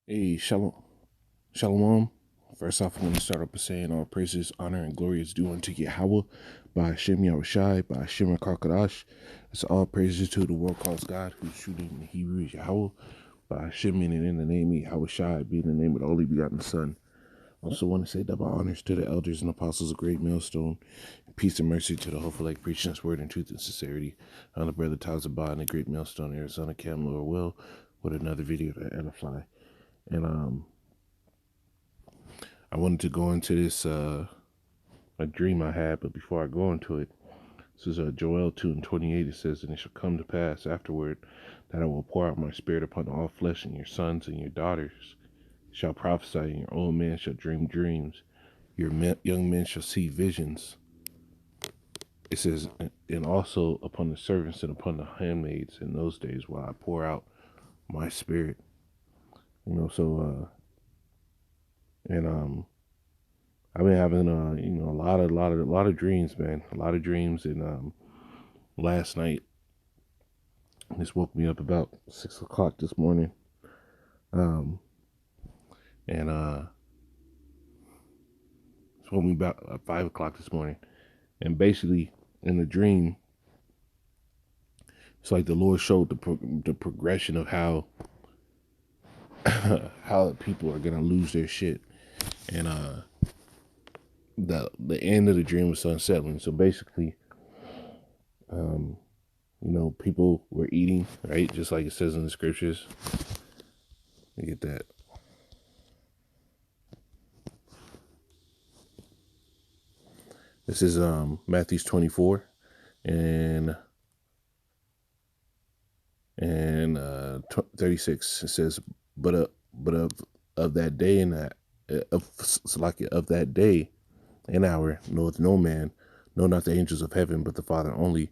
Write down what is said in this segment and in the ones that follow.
Hey, shalom. Shalom. First off, I'm going to start up by saying all praises, honor, and glory is due unto Yahweh by Hashem Yahushai, by Hashem Karkadash. It's all praises to the world calls God, whose true name in Hebrew is Yahweh, by Hashem meaning in the name of Yahushai, being the name of the only begotten Son. Also want to say double honors to the elders and apostles of Great Millstone. Peace and mercy to the hopeful like preaching this word in truth and sincerity. On the brother Tazabah and the Great Millstone, Arizona, Cam, Lord Will, with another video to edify. And I wanted to go into this a dream I had, but before I go into it, this is Joel 2:28. It says, "And it shall come to pass afterward that I will pour out my spirit upon all flesh, and your sons and your daughters shall prophesy, and your old men shall dream dreams, your young men shall see visions." It says, "And also upon the servants and upon the handmaids in those days will I pour out my spirit." So and I've been having a lot of dreams, man. A lot of dreams, and last night this woke me up about 6 o'clock this morning, um, and it woke me about 5 o'clock this morning, and basically in the dream, it's like the Lord showed the progression of how how people are gonna lose their shit, and the end of the dream was so unsettling. So basically, um, people were eating, right? Just like it says in the scriptures. Let me get that. This is Matthew 24 and 36. It says, but of that day and that of that day and hour knoweth no man, no, not the angels of heaven, but the Father only.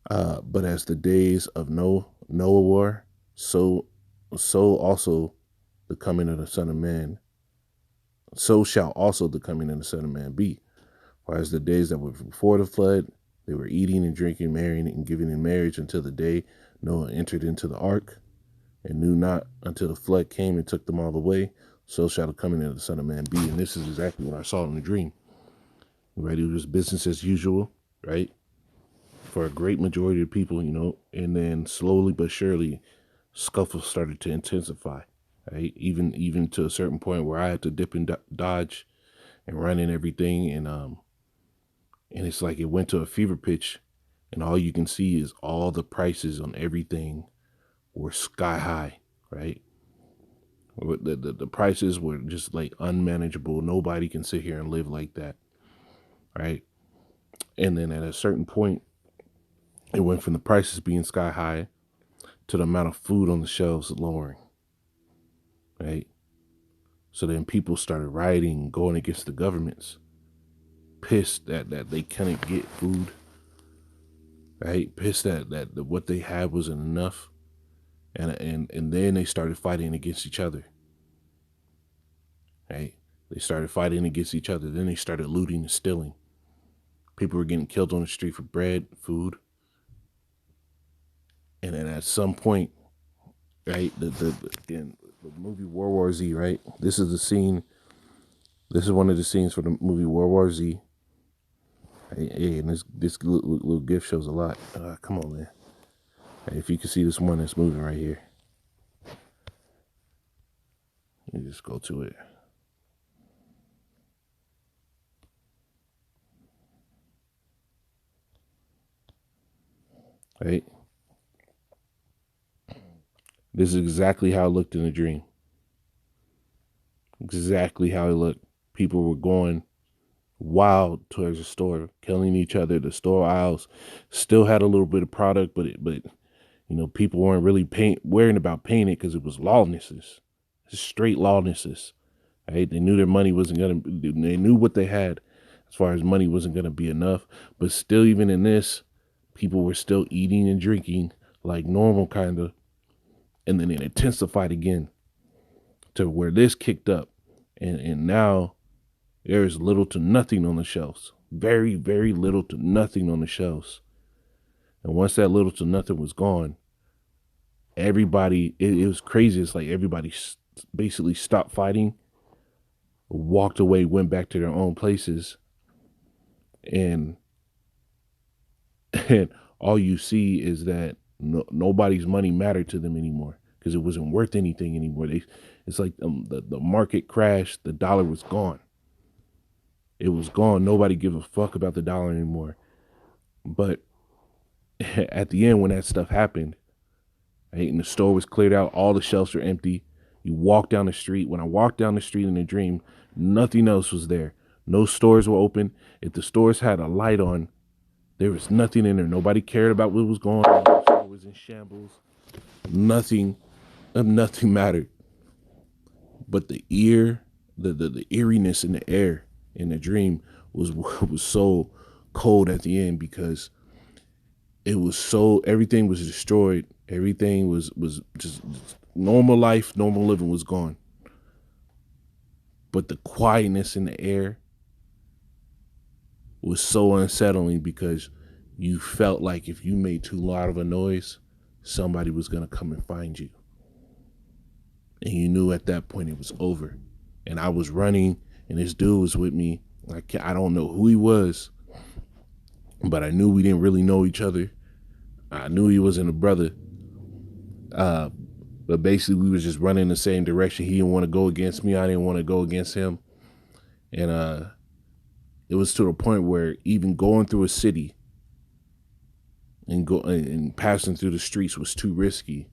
But as the days of Noah were, so also the coming of the Son of Man. So shall also the coming of the Son of Man be. For as the days that were before the flood, they were eating and drinking, marrying and giving in marriage until the day Noah entered into the ark, and knew not until the flood came and took them all away. So shall the coming of the Son of Man be. And this is exactly what I saw in the dream. Right? It was business as usual, right? For a great majority of people, and then slowly but surely, scuffles started to intensify, right? Even to a certain point where I had to dip and dodge and run in everything, and it's like it went to a fever pitch, and all you can see is all the prices on everything were sky high, right? The prices were just like unmanageable. Nobody can sit here and live like that, right? And then at a certain point, it went from the prices being sky high to the amount of food on the shelves lowering, right? So then people started rioting, going against the governments, pissed that they couldn't get food, right? Pissed that what they had wasn't enough, and then they started fighting against each other, right? They started fighting against each other. Then they started looting and stealing. People were getting killed on the street for bread, food, and then at some point, right, in the movie World War Z, right? This is the scene. This is one of the scenes for the movie World War Z. Hey, and this little gift shows a lot. Come on, man. Hey, if you can see this one that's moving right here, you just go to it. Right? This is exactly how it looked in the dream. Exactly how it looked. People were going wild towards the store, killing each other. The store aisles still had a little bit of product, but people weren't really worrying about paying it because it was lawlessness, straight lawlessness. Right? They knew their money wasn't gonna. They knew what they had, as far as money wasn't gonna be enough. But still, even in this, people were still eating and drinking like normal, kind of, and then it intensified again to where this kicked up, and now there's little to nothing on the shelves. Very, very little to nothing on the shelves. And once that little to nothing was gone, everybody, it was crazy. It's like everybody basically stopped fighting, walked away, went back to their own places, and and all you see is that nobody's money mattered to them anymore because it wasn't worth anything anymore. It's like the market crashed, the dollar was gone. It was gone. Nobody gives a fuck about the dollar anymore. But at the end, when that stuff happened, right, and the store was cleared out, all the shelves were empty. You walk down the street. When I walked down the street in a dream, nothing else was there. No stores were open. If the stores had a light on, there was nothing in there. Nobody cared about what was going on. The store was in shambles. Nothing mattered. But the eeriness in the air in the dream was so cold at the end because it was so, everything was destroyed. Everything was just normal life, normal living was gone. But the quietness in the air was so unsettling because you felt like if you made too loud of a noise, somebody was going to come and find you. And you knew at that point it was over. And I was running, and this dude was with me. I don't know who he was, but I knew we didn't really know each other. I knew he wasn't a brother. But basically, we was just running the same direction. He didn't want to go against me. I didn't want to go against him. And it was to the point where even going through a city and passing through the streets was too risky,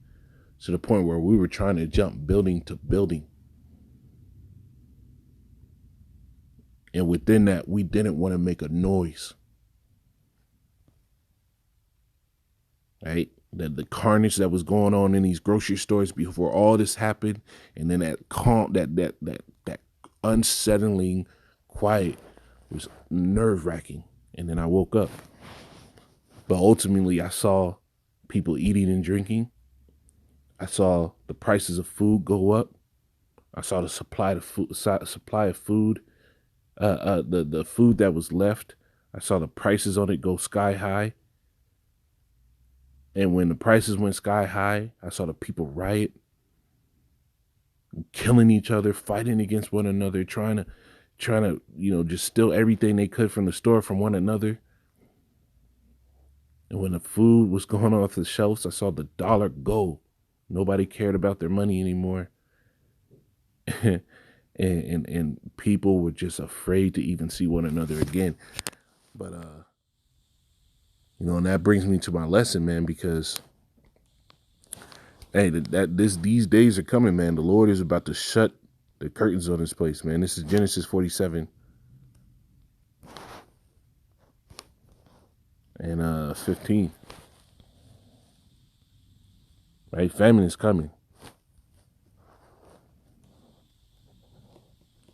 to the point where we were trying to jump building to building. And within that, we didn't want to make a noise. Right? The carnage that was going on in these grocery stores before all this happened, and then that unsettling quiet was nerve-wracking. And then I woke up. But ultimately, I saw people eating and drinking. I saw the prices of food go up. I saw the supply of food, the food that was left. I saw the prices on it go sky high. And when the prices went sky high, I saw the people riot, killing each other, fighting against one another, trying to, just steal everything they could from the store from one another. And when the food was going off the shelves, I saw the dollar go. Nobody cared about their money anymore. and people were just afraid to even see one another again. But and that brings me to my lesson, man, because hey, these days are coming, man. The Lord is about to shut the curtains on this place, man. This is Genesis 47 and 15. Right? Famine is coming.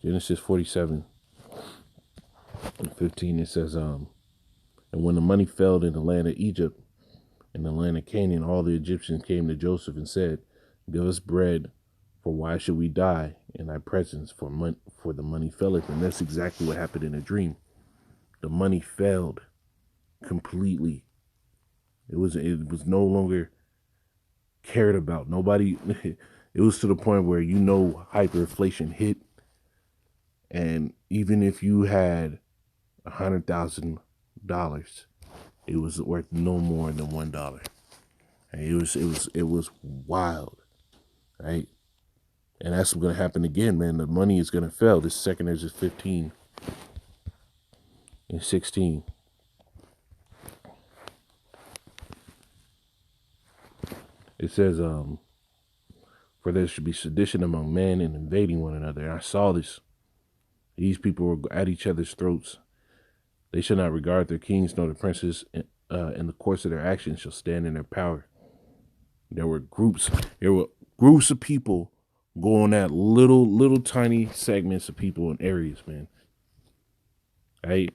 Genesis 47 and 15, it says, and when the money failed in the land of Egypt, in the land of Canaan, all the Egyptians came to Joseph and said, give us bread, for why should we die in thy presence? For the money faileth. And that's exactly what happened in a dream. The money failed completely. It was no longer cared about. Nobody, it was to the point where hyperinflation hit. And even if you had $100,000, it was worth no more than $1. It was wild, right? And that's what's gonna happen again, man. The money is gonna fail. This second is 15 and 16. It says, for there should be sedition among men and invading one another. And I saw this. These people were at each other's throats. They shall not regard their kings nor their princes, in the course of their actions shall stand in their power. There were groups of people going at little tiny segments of people in areas, man. Right?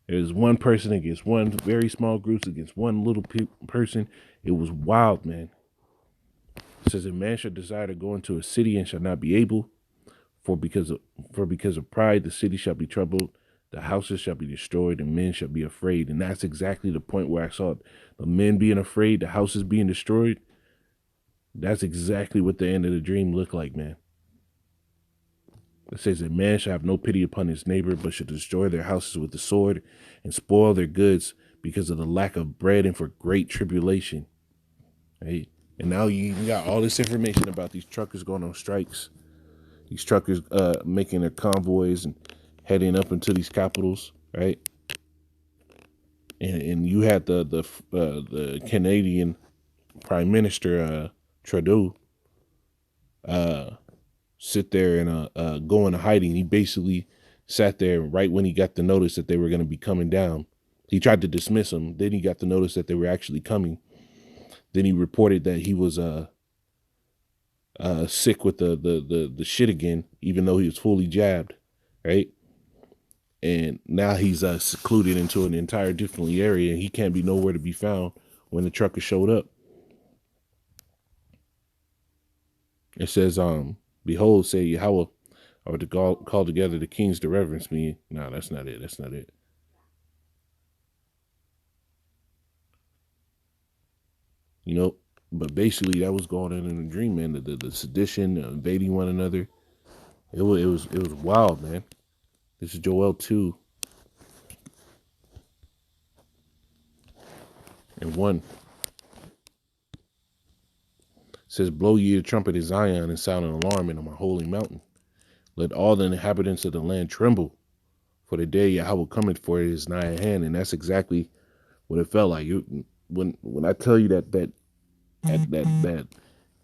There's one person against one very small groups against one little person. It was wild, man. It says, a man shall desire to go into a city and shall not be able, for because of pride the city shall be troubled, the houses shall be destroyed, and men shall be afraid. And that's exactly the point where I saw it. The men being afraid, the houses being destroyed. That's exactly what the end of the dream looked like, man. It says that man shall have no pity upon his neighbor, but shall destroy their houses with the sword and spoil their goods because of the lack of bread and for great tribulation. Right? And now you got all this information about these truckers going on strikes, these truckers making their convoys and heading up into these capitals, right? And you had the Canadian Prime Minister Trudeau sit there and go into hiding. He basically sat there right when he got the notice that they were going to be coming down. He tried to dismiss them. Then he got the notice that they were actually coming. Then he reported that he was sick with the shit again, even though he was fully jabbed, right? And now he's secluded into an entire different area, and he can't be nowhere to be found when the trucker showed up. It says, behold, say Yahweh, I would call together the kings to reverence me. No, that's not it. That's not it. You know, but basically that was going on in a dream, man. The sedition, invading one another. It was wild, man. This is Joel 2 and 1. It says, blow ye the trumpet in Zion and sound an alarm in my holy mountain. Let all the inhabitants of the land tremble, for the day Yahweh cometh, for it is nigh at hand. And that's exactly what it felt like. When I tell you that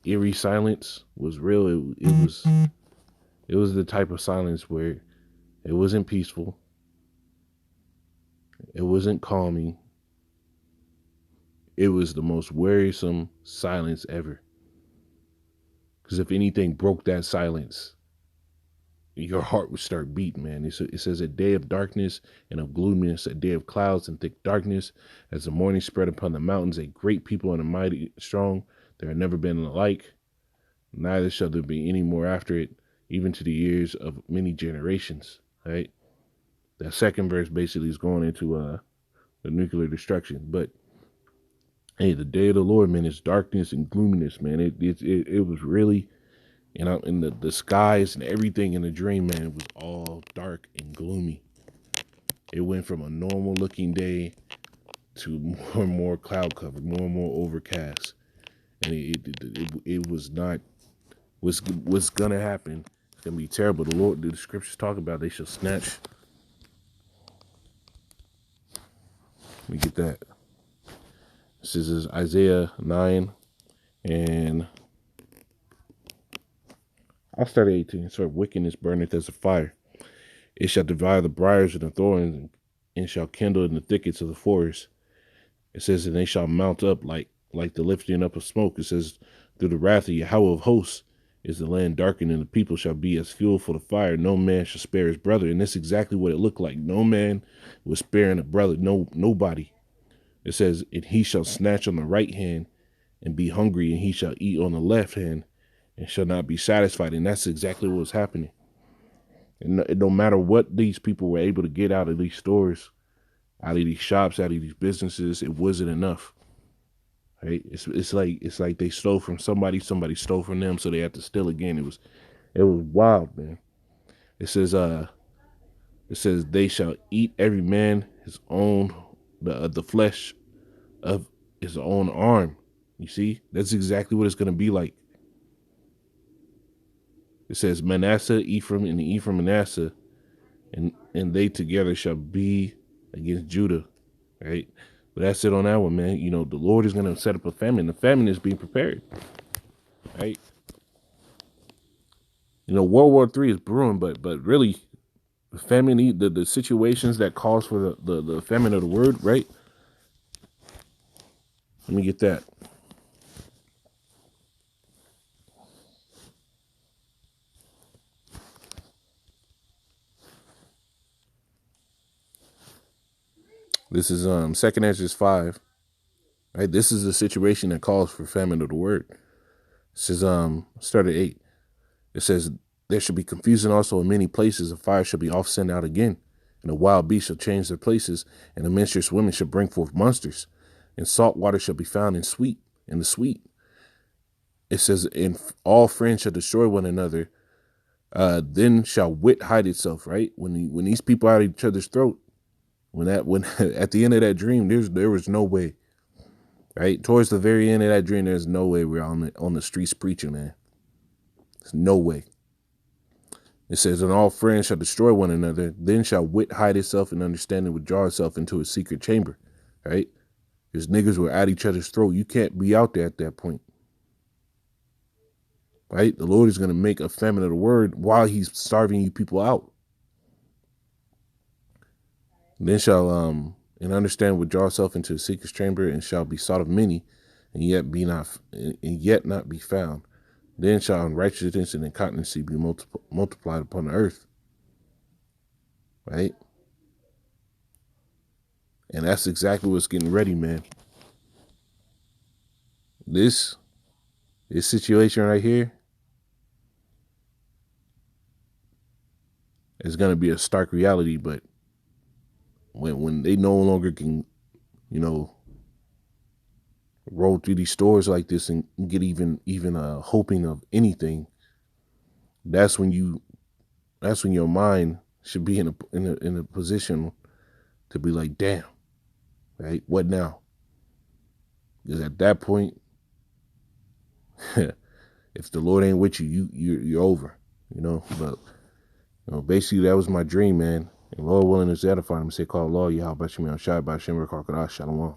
eerie silence was real, it was the type of silence where it wasn't peaceful, it wasn't calming. It was the most wearisome silence ever. Because if anything broke that silence, your heart would start beating, man. It says a day of darkness and of gloominess, a day of clouds and thick darkness, as the morning spread upon the mountains, a great people and a mighty strong. There had never been the like, neither shall there be any more after it, even to the years of many generations. Right? That second verse basically is going into the nuclear destruction. But hey, the day of the Lord, man, is darkness and gloominess, man. It was really, you know, in the skies and everything in the dream, man, it was all dark and gloomy. It went from a normal looking day to more and more cloud covered, more and more overcast, and it was not what's gonna happen. It's gonna be terrible. The Lord, the scriptures talk about they shall snatch. Let me get that. This is Isaiah 9, and I'll start at 18. So wickedness burneth as a fire. It shall devour the briars and the thorns, and shall kindle in the thickets of the forest. It says, and they shall mount up like the lifting up of smoke. It says, through the wrath of Yahweh of hosts is the land darkened, and the people shall be as fuel for the fire. No man shall spare his brother. And that's exactly what it looked like. No man was sparing a brother. Nobody. It says, and he shall snatch on the right hand and be hungry, and he shall eat on the left hand and shall not be satisfied. And that's exactly what was happening. And no matter what these people were able to get out of these stores, out of these shops, out of these businesses, it wasn't enough. Right? It's like they stole from somebody stole from them, so they had to steal again. It was wild, man. It says they shall eat every man his own the flesh of his own arm. You see, that's exactly what it's going to be like. It says Manasseh, Ephraim, and Ephraim, Manasseh, and they together shall be against Judah. Right? But that's it on that one, man. You know, the Lord is going to set up a famine. The famine is being prepared. Right? You know, World War III is brewing, but really, the famine, the situations that cause for the famine of the word, right? Let me get that. This is 2nd Ezra 5. Right? This is the situation that calls for famine of the word. It says start at 8. It says, there shall be confusion also in many places, a fire shall be oft sent out again, and the wild beasts shall change their places, and the menstruous women shall bring forth monsters, and salt water shall be found in the sweet, It says, "And all friends shall destroy one another. Then shall wit hide itself." Right, when these people are at each other's throat, when at the end of that dream, there was no way. Right, towards the very end of that dream, there's no way we're on the streets preaching, man. There's no way. It says, "And all friends shall destroy one another. Then shall wit hide itself, and understanding withdraw itself into a secret chamber." Right, because niggas were at each other's throat. You can't be out there at that point. Right, the Lord is going to make a famine of the word while He's starving you people out. Then shall and understand withdraw itself into a secret chamber, and shall be sought of many, and yet not be found. Then shall unrighteousness and incontinency be multiplied upon the earth. Right, and that's exactly what's getting ready, man. This situation right here is going to be a stark reality, but when they no longer can, roll through these stores like this and get even hoping of anything, that's when your mind should be in a position to be like, damn, right? What now? Because at that point, if the Lord ain't with you, you're over, But basically that was my dream, man. And Lord willing is edifying. I'm say call law, Yahweh Bashim Shai Bashim Rakakadash Shalom.